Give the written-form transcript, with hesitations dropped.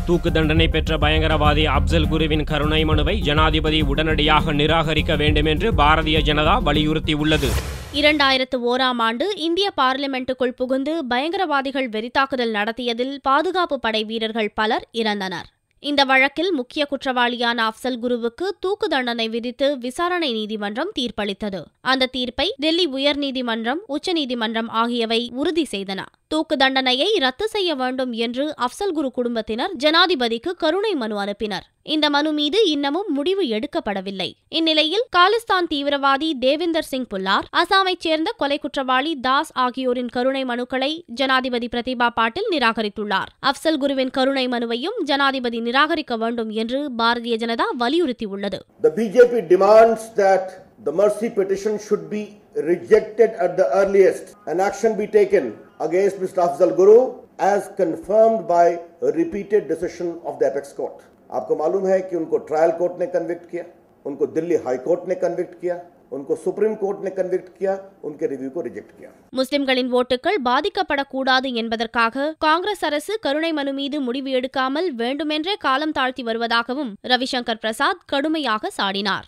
தூக்கு தண்டனை பெற்ற பயங்கரவாதி அப்சல் குருவின் கருணை மனுவை ஜனாதிபதி உடனடியாக நிராகரிக்க வேண்டும் என்று பாரதிய ஜனதா வலியுறுத்தியுள்ளது. 2001ஆம் ஆண்டு இந்திய பார்லிமென்ட்டுக்குள் புகுந்து பயங்கரவாதிகள் வெறித்தாக்குதல் நடத்தியதில் பாதுகாப்பு படை வீரர்கள் பலர் இறந்தனர். இந்த வழக்கில் முக்கிய குற்றவாளியான அப்சல் குருவுக்கு தூக்கு தண்டனை விதித்து விசாரணை நீதிமன்றம் தீர்ப்பளித்தது. அந்த தீர்ப்பை டெல்லி உயர்நீதிமன்றம், உச்சநீதிமன்றம் ஆகியவை உறுதி செய்தன. தூக்கு தண்டனையை ரத்து செய்ய வேண்டும் என்று அப்சல் குரு குடும்பத்தினர் ஜனாதிபதிக்கு கருணை மனு அனுப்பினர். இந்த மனு மீது இன்னமும் முடிவு எடுக்கப்படவில்லை. இந்நிலையில் காலிஸ்தான் தீவிரவாதி தேவிந்தர் சிங் புல்லார், அசாமைச் சேர்ந்த கொலை குற்றவாளி தாஸ் ஆகியோரின் கருணை மனுக்களை ஜனாதிபதி பிரதிபா பாட்டீல் நிராகரித்துள்ளார். அப்சல் குருவின் கருணை மனுவையும் ஜனாதிபதி நிராகரிக்க வேண்டும் என்று பாரதிய ஜனதா வலியுறுத்தியுள்ளது. The BJP demands that the mercy petition should be rejected at the earliest and action be taken against Mr. Afzal Guru as confirmed by a repeated decision of the apex court. आपको मालूम है कि उनको trial court ने convict किया, उनको Delhi high court ने convict किया, उनको सुप्रीम कोर्ट ने कन्विक्ट किया, उनके रिव्यू को रिजेक्ट किया. முஸ்லிம்களின் ஓட்டுகள் பாதிக்கப்படக்கூடாது என்பதற்காக காங்கிரஸ் அரசு கருணை மனு மீது முடிவு எடுக்காமல் வேண்டுமென்றே காலம் தாழ்த்தி வருவதாகவும் ரவிசங்கர் பிரசாத் கடுமையாக சாடினார்.